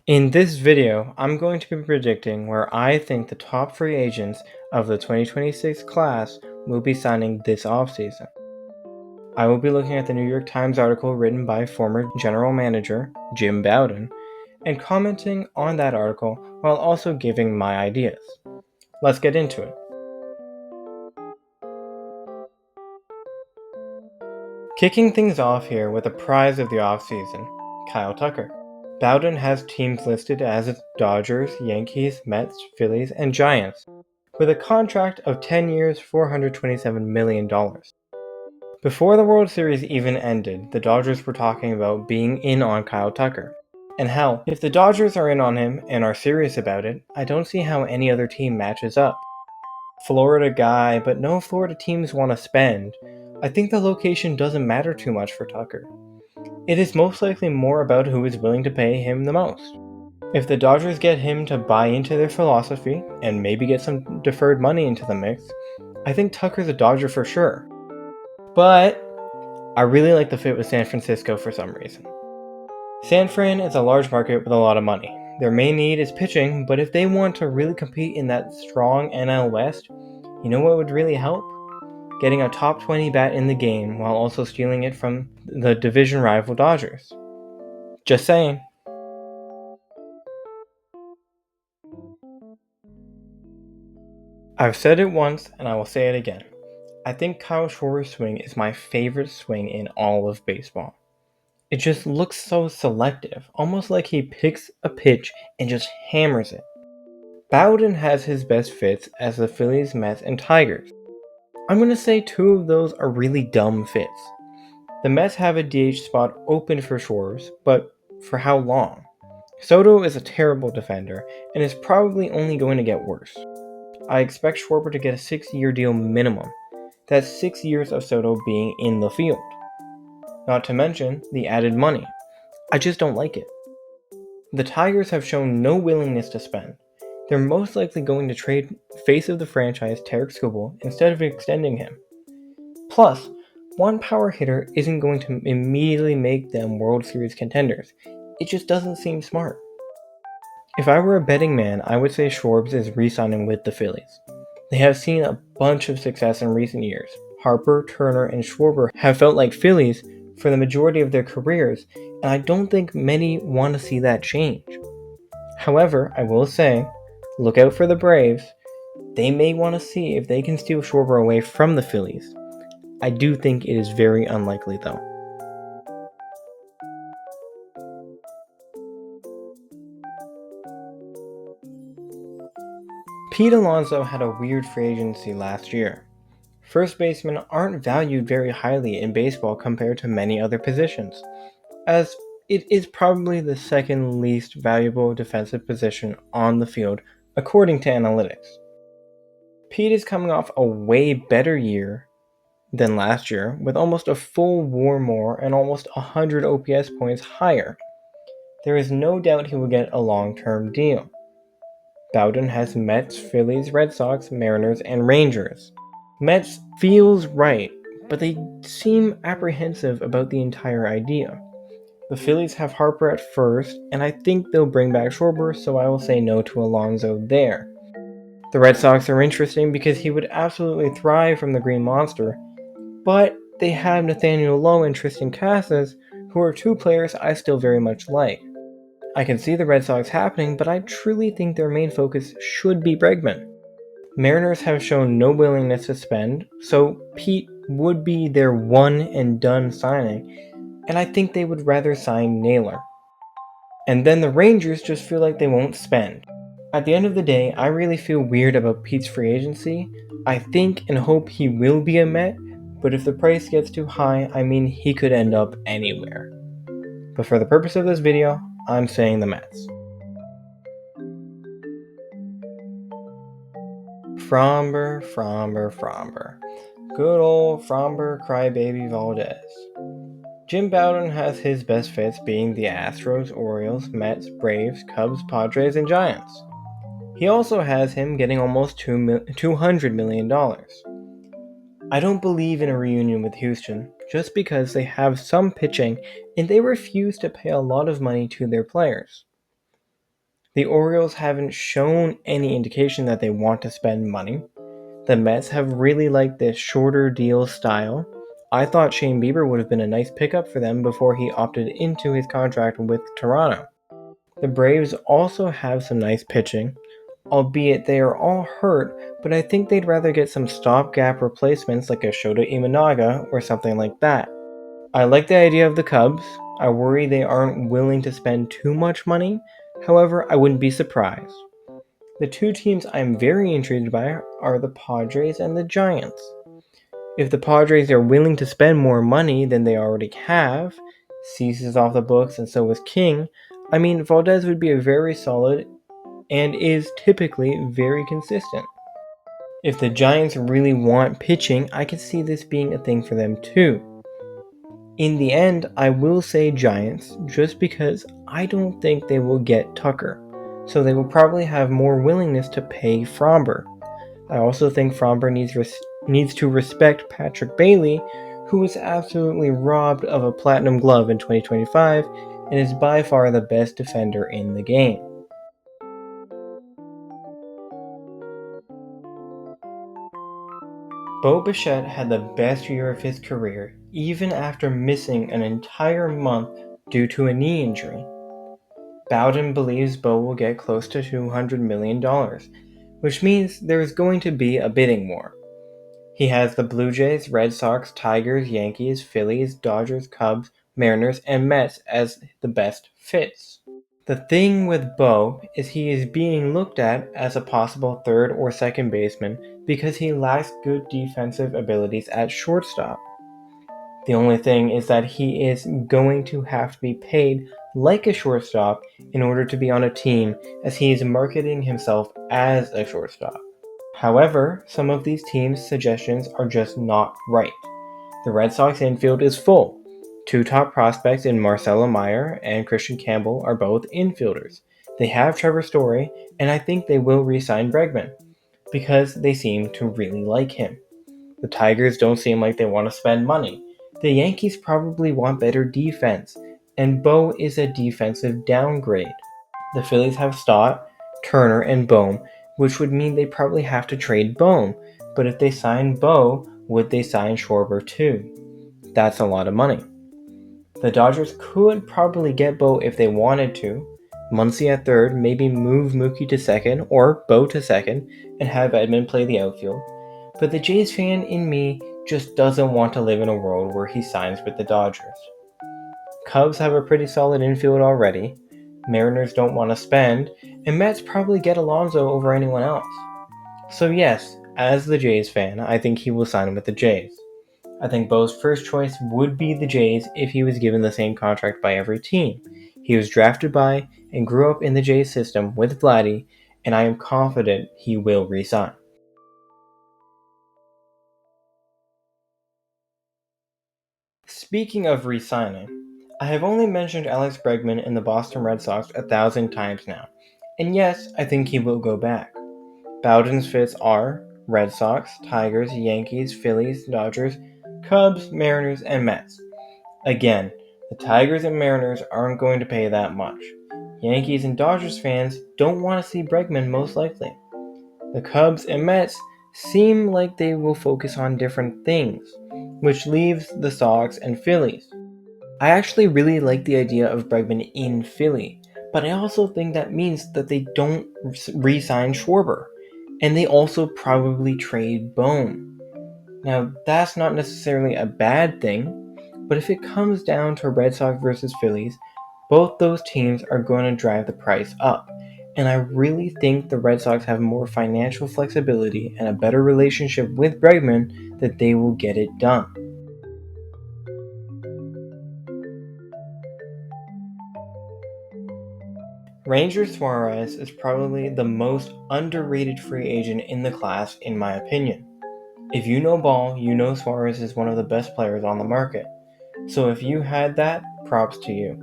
In this video, I'm going to be predicting where I think the top free agents of the 2026 class will be signing this offseason. I will be looking at the New York Times article written by former general manager Jim Bowden and commenting on that article while also giving my ideas. Let's get into it. Kicking things off here with the prize of the offseason, Kyle Tucker. Bowden has teams listed as Dodgers, Yankees, Mets, Phillies, and Giants, with a contract of 10 years, $427 million. Before the World Series even ended, the Dodgers were talking about being in on Kyle Tucker. And hell, if the Dodgers are in on him and are serious about it, I don't see how any other team matches up. Florida guy, but no Florida teams want to spend. I think the location doesn't matter too much for Tucker. It is most likely more about who is willing to pay him the most. If the Dodgers get him to buy into their philosophy and maybe get some deferred money into the mix, I think Tucker's a Dodger for sure. But I really like the fit with San Francisco for some reason. San Fran is a large market with a lot of money. Their main need is pitching, but if they want to really compete in that strong NL West, you know what would really help? Getting a top 20 bat in the game while also stealing it from the division rival Dodgers. Just saying. I've said it once and I will say it again. I think Kyle Schwarber's swing is my favorite swing in all of baseball. It just looks so selective, almost like he picks a pitch and just hammers it. Bowden has his best fits as the Phillies, Mets, and Tigers. I'm going to say two of those are really dumb fits. The Mets have a DH spot open for Schwarber, but for how long? Soto is a terrible defender and is probably only going to get worse. I expect Schwarber to get a 6-year deal minimum. That's 6 years of Soto being in the field. Not to mention the added money. I just don't like it. The Tigers have shown no willingness to spend. They're most likely going to trade face of the franchise Tarek Skubal instead of extending him. Plus, one power hitter isn't going to immediately make them World Series contenders. It just doesn't seem smart. If I were a betting man, I would say Schwarber is re-signing with the Phillies. They have seen a bunch of success in recent years. Harper, Turner, and Schwarber have felt like Phillies for the majority of their careers, and I don't think many want to see that change. However, I will say, look out for the Braves. They may want to see if they can steal Schwarber away from the Phillies. I do think it is very unlikely though. Pete Alonso had a weird free agency last year. First basemen aren't valued very highly in baseball compared to many other positions, as it is probably the second least valuable defensive position on the field according to analytics. Pete is coming off a way better year than last year with almost a full WAR more and almost 100 OPS points higher. There is no doubt he will get a long-term deal. Bowden has Mets, Phillies, Red Sox, Mariners, and Rangers. Mets feels right, but they seem apprehensive about the entire idea. The Phillies have Harper at first, and I think they'll bring back Schwarber, so I will say no to Alonso there. The Red Sox are interesting because he would absolutely thrive from the Green Monster, but they have Nathaniel Lowe and Tristan Casas, who are two players I still very much like. I can see the Red Sox happening, but I truly think their main focus should be Bregman. Mariners have shown no willingness to spend, so Pete would be their one and done signing, and I think they would rather sign Naylor. And then the Rangers just feel like they won't spend. At the end of the day, I really feel weird about Pete's free agency. I think and hope he will be a Met, but if the price gets too high, I mean he could end up anywhere. But for the purpose of this video, I'm saying the Mets. Fromber. Good old Fromber Crybaby Valdez. Jim Bowden has his best fits being the Astros, Orioles, Mets, Braves, Cubs, Padres, and Giants. He also has him getting almost $200 million. I don't believe in a reunion with Houston just because they have some pitching and they refuse to pay a lot of money to their players. The Orioles haven't shown any indication that they want to spend money. The Mets have really liked this shorter deal style. I thought Shane Bieber would have been a nice pickup for them before he opted into his contract with Toronto. The Braves also have some nice pitching, albeit they are all hurt, but I think they'd rather get some stopgap replacements like a Shota Imanaga or something like that. I like the idea of the Cubs. I worry they aren't willing to spend too much money. However, I wouldn't be surprised. The two teams I'm very intrigued by are the Padres and the Giants. If the Padres are willing to spend more money than they already have, Cease is off the books and so is King, I mean, Valdez would be a very solid and is typically very consistent. If the Giants really want pitching, I could see this being a thing for them too. In the end, I will say Giants just because I don't think they will get Tucker, so they will probably have more willingness to pay Fromber. I also think Fromber needs to respect Patrick Bailey, who was absolutely robbed of a platinum glove in 2025 and is by far the best defender in the game. Bo Bichette had the best year of his career, even after missing an entire month due to a knee injury. Bowden believes Bo will get close to $200 million, which means there is going to be a bidding war. He has the Blue Jays, Red Sox, Tigers, Yankees, Phillies, Dodgers, Cubs, Mariners, and Mets as the best fits. The thing with Bo is he is being looked at as a possible third or second baseman because he lacks good defensive abilities at shortstop. The only thing is that he is going to have to be paid like a shortstop in order to be on a team, as he is marketing himself as a shortstop. However, some of these teams' suggestions are just not right. The Red Sox infield is full. Two top prospects in Marcelo Meyer and Christian Campbell are both infielders. They have Trevor Story, and I think they will re-sign Bregman, because they seem to really like him. The Tigers don't seem like they want to spend money. The Yankees probably want better defense, and Bo is a defensive downgrade. The Phillies have Stott, Turner, and Bohm, which would mean they probably have to trade Bohm, but if they sign Bo, would they sign Schwarber too? That's a lot of money. The Dodgers could probably get Bo if they wanted to. Muncy at third, maybe move Mookie to second, or Bo to second, and have Edman play the outfield. But the Jays fan in me just doesn't want to live in a world where he signs with the Dodgers. Cubs have a pretty solid infield already. Mariners don't want to spend, and Mets probably get Alonso over anyone else. So yes, as the Jays fan, I think he will sign with the Jays. I think Bo's first choice would be the Jays if he was given the same contract by every team. He was drafted by and grew up in the Jays system with Vladdy, and I am confident he will re-sign. Speaking of re-signing, I have only mentioned Alex Bregman in the Boston Red Sox 1,000 times now, and yes, I think he will go back. Bowden's fits are Red Sox, Tigers, Yankees, Phillies, Dodgers, Cubs, Mariners, and Mets. Again, the Tigers and Mariners aren't going to pay that much. Yankees and Dodgers fans don't want to see Bregman most likely. The Cubs and Mets seem like they will focus on different things, which leaves the Sox and Phillies. I actually really like the idea of Bregman in Philly, but I also think that means that they don't re-sign Schwarber, and they also probably trade Bohm. Now, that's not necessarily a bad thing, but if it comes down to Red Sox versus Phillies, both those teams are going to drive the price up, and I really think the Red Sox have more financial flexibility and a better relationship with Bregman that they will get it done. Ranger Suarez is probably the most underrated free agent in the class, in my opinion. If you know ball, you know Suarez is one of the best players on the market. So if you had that, props to you.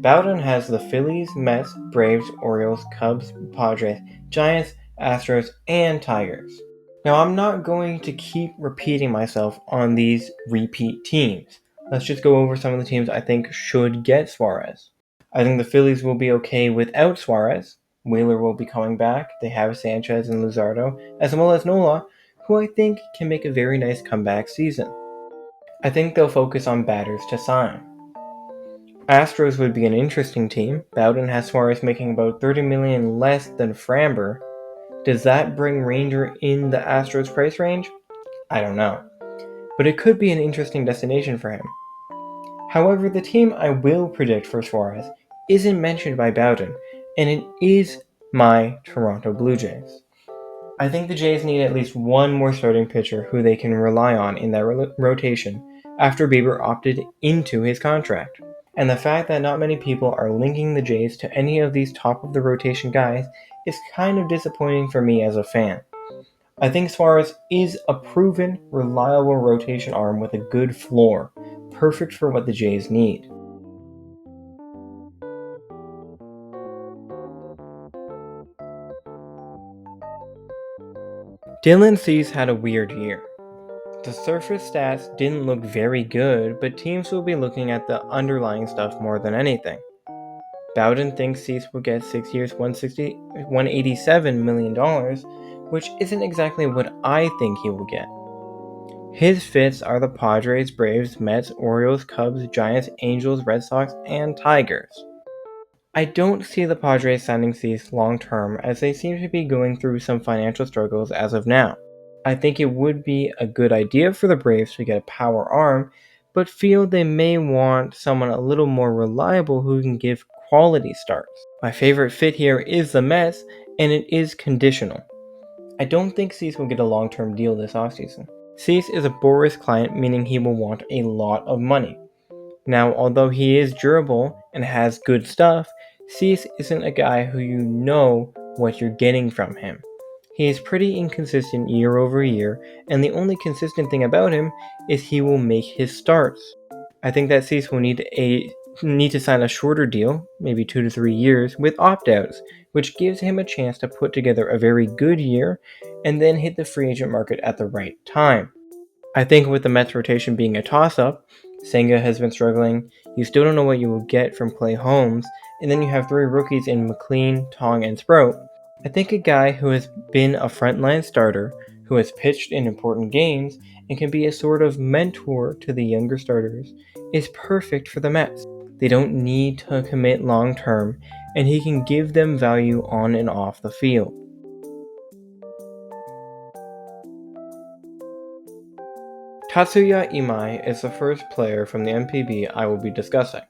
Bowden has the Phillies, Mets, Braves, Orioles, Cubs, Padres, Giants, Astros, and Tigers. Now I'm not going to keep repeating myself on these repeat teams. Let's just go over some of the teams I think should get Suarez. I think the Phillies will be okay without Suarez. Wheeler will be coming back. They have Sanchez and Luzardo, as well as Nola, who I think can make a very nice comeback season. I think they'll focus on batters to sign. Astros would be an interesting team. Bowden has Suarez making about $30 million less than Framber. Does that bring Ranger in the Astros price range? I don't know. But it could be an interesting destination for him. However, the team I will predict for Suarez isn't mentioned by Bowden, and it is my Toronto Blue Jays. I think the Jays need at least one more starting pitcher who they can rely on in that rotation after Bieber opted into his contract. And the fact that not many people are linking the Jays to any of these top of the rotation guys is kind of disappointing for me as a fan. I think Suarez is a proven, reliable rotation arm with a good floor, perfect for what the Jays need. Dylan Cease had a weird year. The surface stats didn't look very good, but teams will be looking at the underlying stuff more than anything. Bowden thinks Cease will get 6 years, $187 million, which isn't exactly what I think he will get. His fits are the Padres, Braves, Mets, Orioles, Cubs, Giants, Angels, Red Sox, and Tigers. I don't see the Padres signing Cease long term as they seem to be going through some financial struggles as of now. I think it would be a good idea for the Braves to get a power arm, but feel they may want someone a little more reliable who can give quality starts. My favorite fit here is the Mets, and it is conditional. I don't think Cease will get a long-term deal this offseason. Cease is a Boris client, meaning he will want a lot of money. Now, although he is durable and has good stuff, Cease isn't a guy who you know what you're getting from him. He is pretty inconsistent year over year, and the only consistent thing about him is he will make his starts. I think that Cease will need to sign a shorter deal, maybe 2 to 3 years, with opt-outs, which gives him a chance to put together a very good year and then hit the free agent market at the right time. I think with the Mets rotation being a toss-up, Senga has been struggling, you still don't know what you will get from Clay Holmes, and then you have 3 rookies in McLean, Tong, and Sprout. I think a guy who has been a frontline starter, who has pitched in important games, and can be a sort of mentor to the younger starters, is perfect for the Mets. They don't need to commit long term, and he can give them value on and off the field. Tatsuya Imai is the first player from the NPB I will be discussing.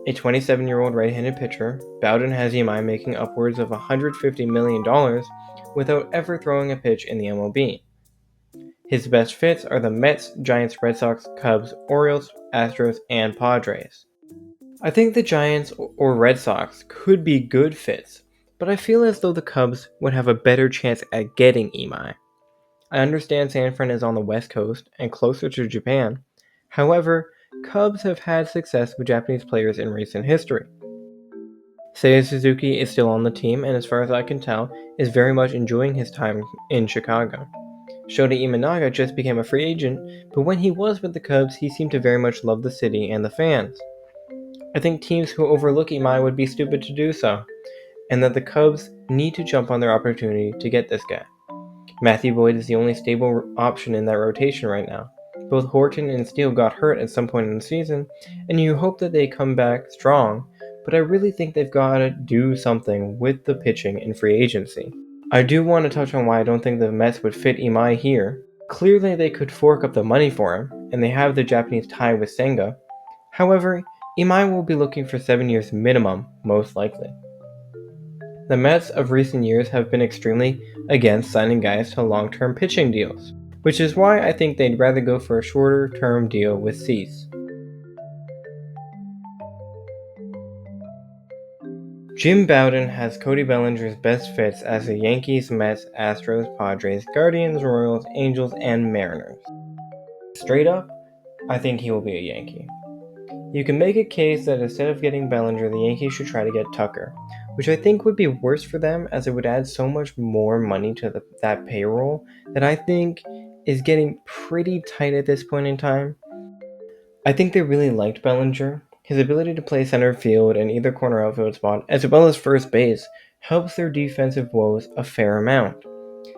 A 27-year-old right-handed pitcher, Bowden has Imai making upwards of $150 million without ever throwing a pitch in the MLB. His best fits are the Mets, Giants, Red Sox, Cubs, Orioles, Astros, and Padres. I think the Giants or Red Sox could be good fits, but I feel as though the Cubs would have a better chance at getting Imai. I understand San Fran is on the West Coast and closer to Japan. However, Cubs have had success with Japanese players in recent history. Seiya Suzuki is still on the team and as far as I can tell, is very much enjoying his time in Chicago. Shota Imanaga just became a free agent, but when he was with the Cubs, he seemed to very much love the city and the fans. I think teams who overlook Imai would be stupid to do so, and that the Cubs need to jump on their opportunity to get this guy. Matthew Boyd is the only stable option in that rotation right now. Both Horton and Steele got hurt at some point in the season, and you hope that they come back strong, but I really think they've got to do something with the pitching in free agency. I do want to touch on why I don't think the Mets would fit Imai here. Clearly they could fork up the money for him, and they have the Japanese tie with Senga. However, Imai will be looking for 7 years minimum, most likely. The Mets of recent years have been extremely against signing guys to long-term pitching deals, which is why I think they'd rather go for a shorter-term deal with Cease. Jim Bowden has Cody Bellinger's best fits as the Yankees, Mets, Astros, Padres, Guardians, Royals, Angels, and Mariners. Straight up, I think he will be a Yankee. You can make a case that instead of getting Bellinger, the Yankees should try to get Tucker, which I think would be worse for them as it would add so much more money to that payroll that I think is getting pretty tight at this point in time. I think they really liked Bellinger. His ability to play center field and either corner outfield spot, as well as first base, helps their defensive woes a fair amount.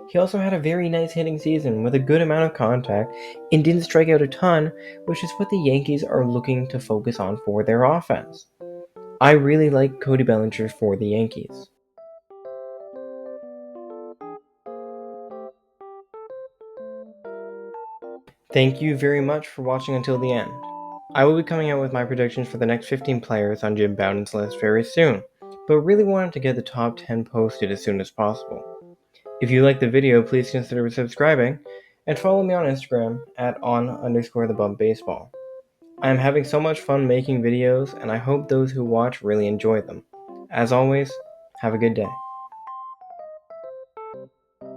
He also had a very nice hitting season with a good amount of contact and didn't strike out a ton, which is what the Yankees are looking to focus on for their offense. I really like Cody Bellinger for the Yankees. Thank you very much for watching until the end. I will be coming out with my predictions for the next 15 players on Jim Bowden's list very soon, but really wanted to get the top 10 posted as soon as possible. If you liked the video, please consider subscribing, and follow me on Instagram at on_thebumpbaseball. I am having so much fun making videos, and I hope those who watch really enjoy them. As always, have a good day.